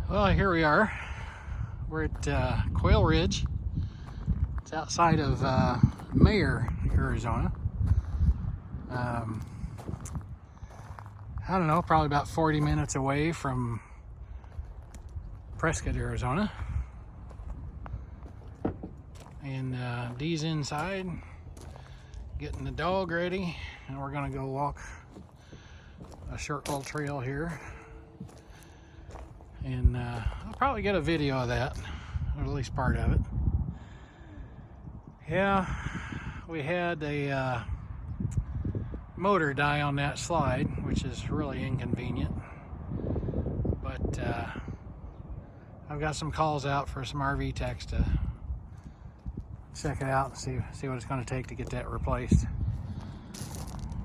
Well, here we are. We're at Quail Ridge. It's outside of Mayer, Arizona. I don't know, probably about 40 minutes away from Prescott, Arizona. And Dee's inside, getting the dog ready, and we're gonna go walk a short little trail here. And I'll probably get a video of that, or at least part of it. Yeah, we had a motor die on that slide, which is really inconvenient. But I've got some calls out for some RV techs to check it out and see what it's going to take to get that replaced.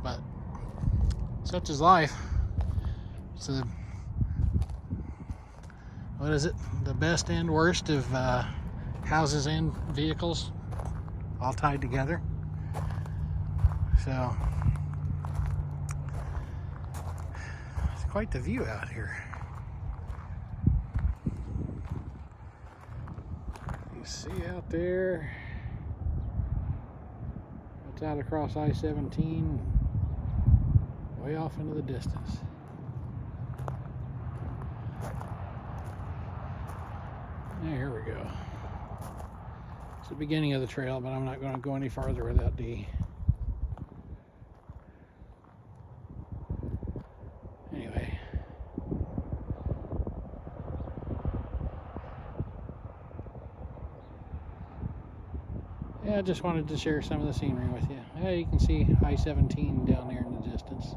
But such is life. It's what is it? The best and worst of houses and vehicles all tied together. So it's quite the view out here. You see out there, it's out across I-17, way off into the distance. Here we go. It's the beginning of the trail, but I'm not going to go any farther without Dee. Anyway. Yeah, I just wanted to share some of the scenery with you. Yeah, you can see I-17 down there in the distance.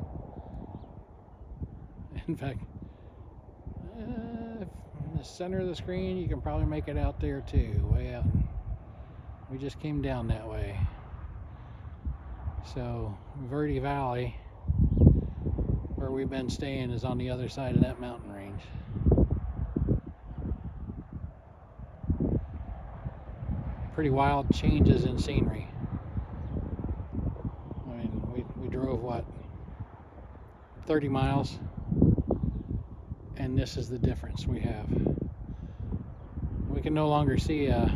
In fact, the center of the screen, you can probably make it out there too, way out. We just came down that way. So Verde Valley, where we've been staying, is on the other side of that mountain range. Pretty wild changes in scenery. I mean, we drove what, 30 miles, and this is the difference we have. We can no longer see the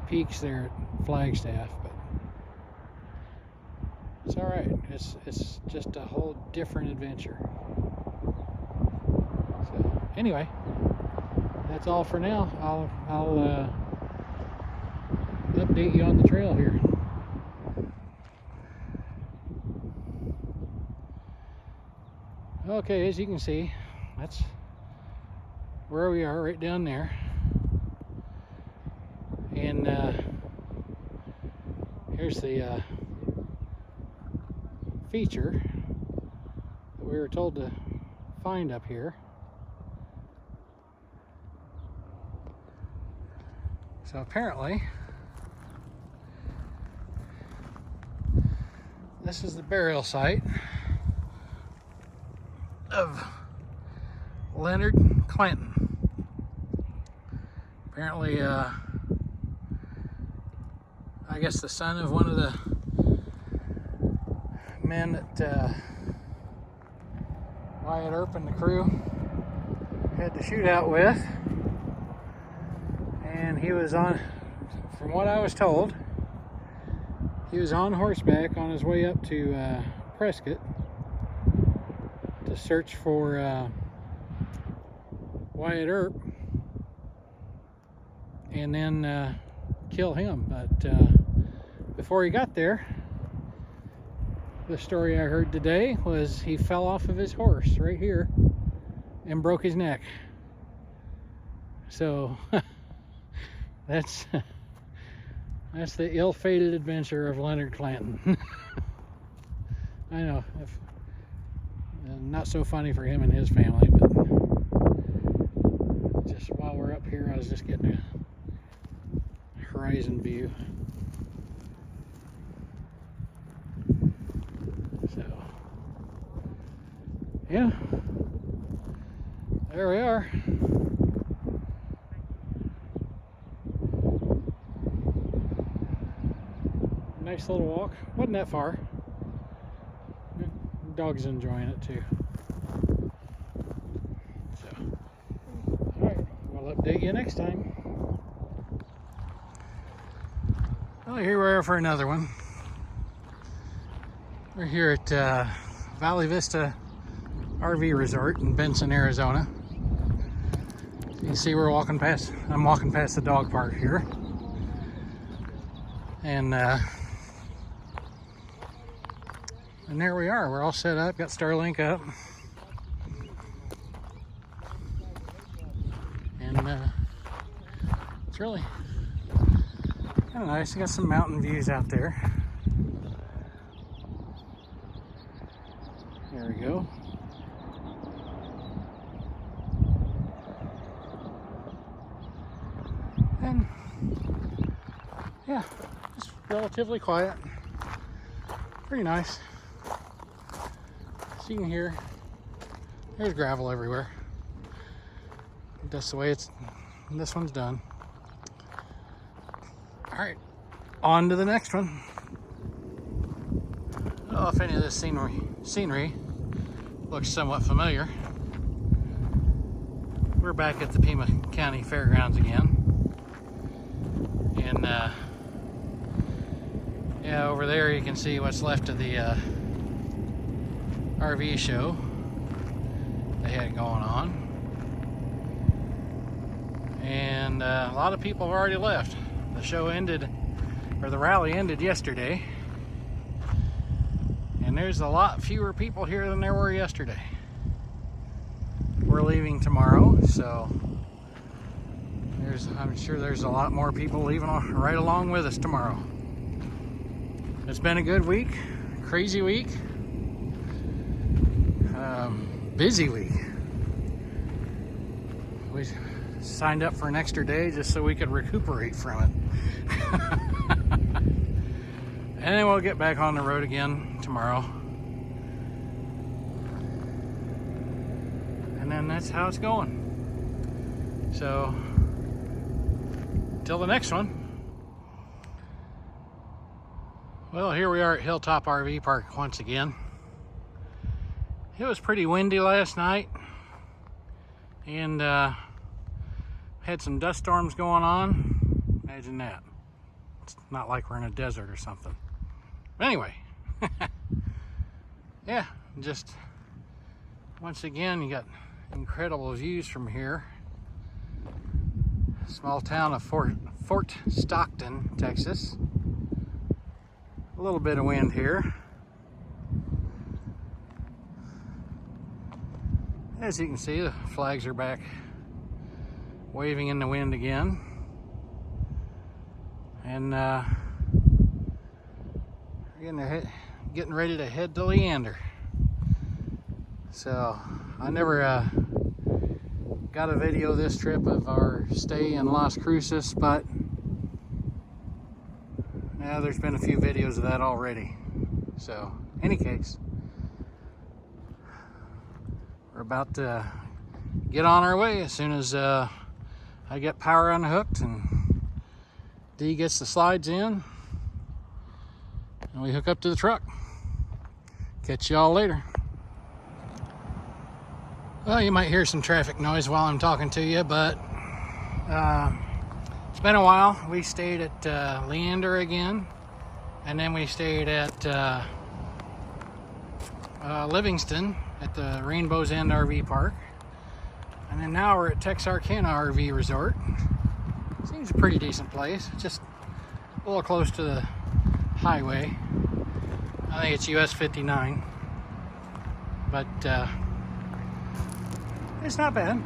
peaks there at Flagstaff, but it's all right. It's just a whole different adventure. So anyway, that's all for now. I'll update you on the trail here. Okay, as you can see, that's where we are, right down there. And here's the feature that we were told to find up here. So apparently, this is the burial site of Leonard Clanton. Apparently, I guess the son of one of the men that Wyatt Earp and the crew had the shootout with. And he was on, from what I was told, he was on horseback on his way up to Prescott to search for Wyatt Earp and then kill him. But before he got there, the story I heard today was he fell off of his horse right here and broke his neck. So that's the ill-fated adventure of Leonard Clanton. I know, not so funny for him and his family, but just while we're up here, I was just getting a horizon view. So, yeah, there we are. Nice little walk. Wasn't that far. Dog's enjoying it too. I'll update you next time. Well, here we are for another one. We're here at Valley Vista RV Resort in Benson, Arizona. You can see I'm walking past the dog park here. And there we are. We're all set up, got Starlink up. And it's really kind of nice. You got some mountain views out there. There we go. And yeah, just relatively quiet. Pretty nice. So you can hear there's gravel everywhere. That's the way this one's done. All right, on to the next one. Oh, if any of this scenery looks somewhat familiar. We're back at the Pima County Fairgrounds again. And yeah, over there you can see what's left of the RV show they had going on. And a lot of people have already left. The show ended, or the rally ended yesterday. And there's a lot fewer people here than there were yesterday. We're leaving tomorrow, so I'm sure there's a lot more people leaving right along with us tomorrow. It's been a good week, crazy week, busy week. We signed up for an extra day just so we could recuperate from it. And then we'll get back on the road again tomorrow. And then that's how it's going. So, till the next one. Well, here we are at Hilltop RV Park once again. It was pretty windy last night. And had some dust storms going on. Imagine that. It's not like we're in a desert or something. Anyway, yeah, just once again, you got incredible views from here. Small town of Fort Stockton, Texas. A little bit of wind here. As you can see, the flags are back waving in the wind again. And getting ready to head to Leander. So I never got a video this trip of our stay in Las Cruces, but yeah, there's been a few videos of that already. So any case, we're about to get on our way as soon as I get power unhooked and Dee gets the slides in and we hook up to the truck. Catch y'all later. Well, you might hear some traffic noise while I'm talking to you, but it's been a while. We stayed at Leander again, and then we stayed at Livingston at the Rainbow's End RV Park. And then now we're at Texarkana RV Resort. Seems a pretty decent place, just a little close to the highway. I think it's US 59, but it's not bad.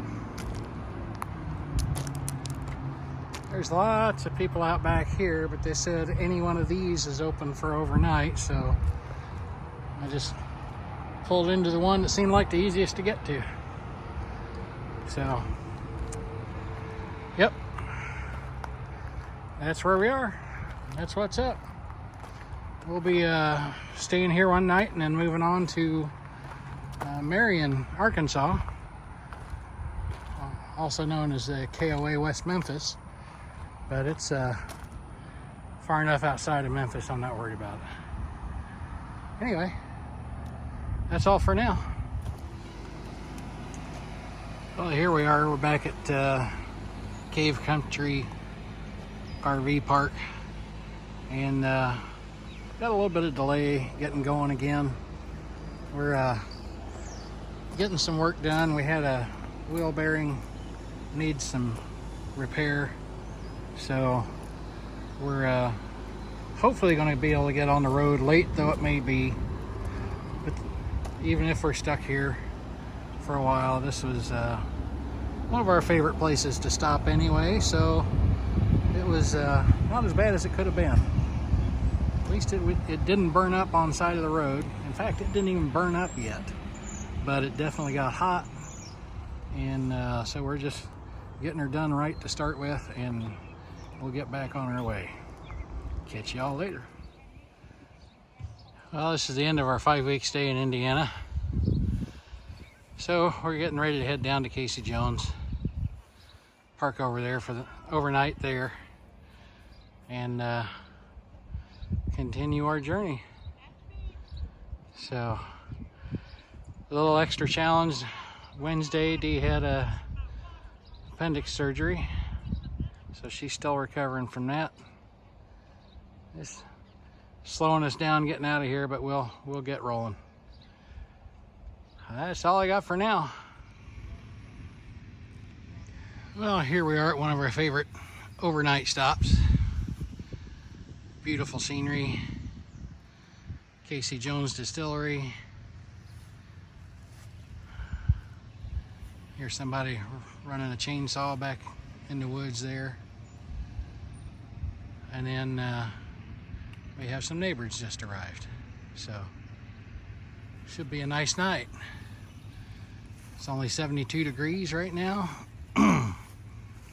There's lots of people out back here, but they said any one of these is open for overnight, so I just pulled into the one that seemed like the easiest to get to. So, yep, that's where we are. That's what's up. We'll be staying here one night and then moving on to Marion, Arkansas, also known as the KOA West Memphis, but it's far enough outside of Memphis I'm not worried about it. Anyway, that's all for now. Well, here we are. We're back at Cave Country RV park, and got a little bit of delay getting going again. We're getting some work done. We had a wheel bearing needs some repair, so we're hopefully going to be able to get on the road, late though it may be. But even if we're stuck here for a while, this was one of our favorite places to stop anyway, so it was not as bad as it could have been. At least it didn't burn up on the side of the road. In fact, it didn't even burn up yet, but it definitely got hot, and so we're just getting her done right to start with, and we'll get back on our way. Catch y'all later. Well, this is the end of our 5-week stay in Indiana. So we're getting ready to head down to Casey Jones. Park over there for the overnight there, and continue our journey. So a little extra challenge. Wednesday, Dee had a appendix surgery, so she's still recovering from that. It's slowing us down getting out of here, but we'll get rolling. That's all I got for now. Well, here we are at one of our favorite overnight stops. Beautiful scenery. Casey Jones Distillery. Here's somebody running a chainsaw back in the woods there. And then we have some neighbors just arrived. So, should be a nice night. It's only 72 degrees right now.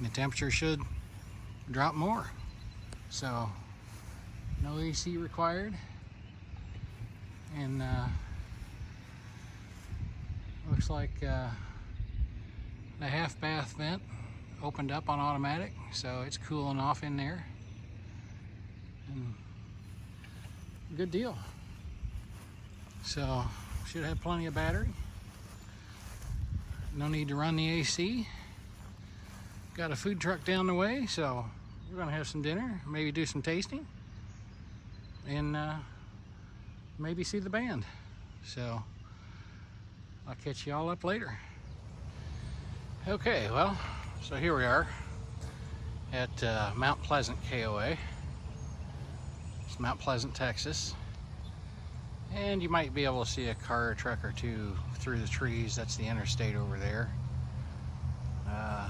The temperature should drop more. So, no AC required. And looks like the half bath vent opened up on automatic, so it's cooling off in there. And good deal. So, should have plenty of battery. No need to run the AC. Got a food truck down the way, so we're gonna have some dinner, maybe do some tasting, and maybe see the band. So I'll catch you all up later. Okay, well, so here we are at Mount Pleasant KOA. It's Mount Pleasant, Texas. And you might be able to see a car or truck or two through the trees. That's the interstate over there.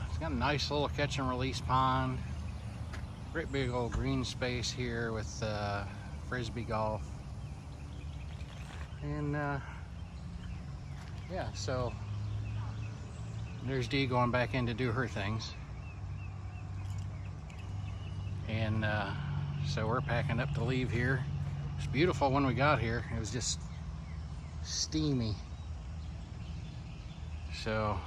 It's got a nice little catch and release pond. Great big old green space here with frisbee golf. And yeah, so there's Dee going back in to do her things. And so we're packing up to leave here. It's beautiful when we got here. It was just steamy. So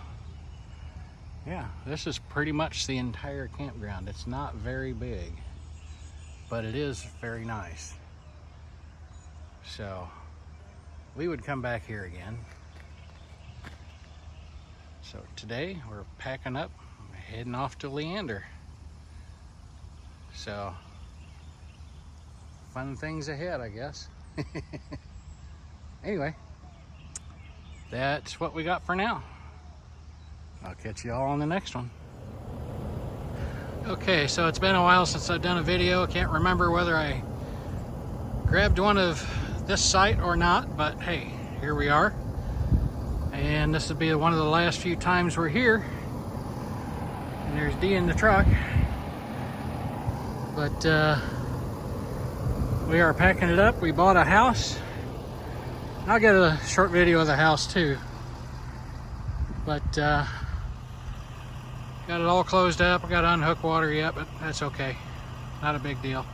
yeah, this is pretty much the entire campground. It's not very big, but it is very nice. So we would come back here again. So today we're packing up, heading off to Leander. So fun things ahead, I guess. Anyway, that's what we got for now. I'll catch you all on the next one. Okay, so it's been a while since I've done a video. I can't remember whether I grabbed one of this site or not, but hey, here we are. And this will be one of the last few times we're here. And there's Dee in the truck. But we are packing it up. We bought a house. I'll get a short video of the house too. But got it all closed up. I got to unhook water yet, but that's okay. Not a big deal.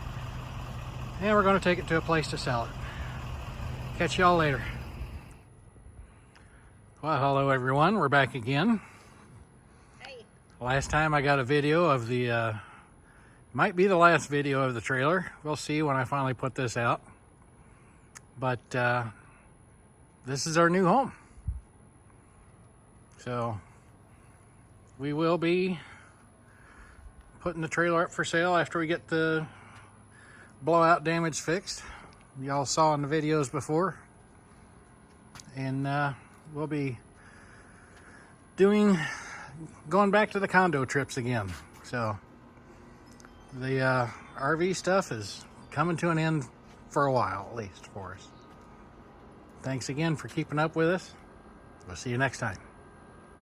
And we're going to take it to a place to sell it. Catch y'all later. Well, hello everyone. We're back again. Hey. Last time I got a video of the, might be the last video of the trailer. We'll see when I finally put this out. But this is our new home. So we will be putting the trailer up for sale after we get the blowout damage fixed. Y'all saw in the videos before. And we'll be going back to the condo trips again. So the RV stuff is coming to an end for a while, at least for us. Thanks again for keeping up with us. We'll see you next time.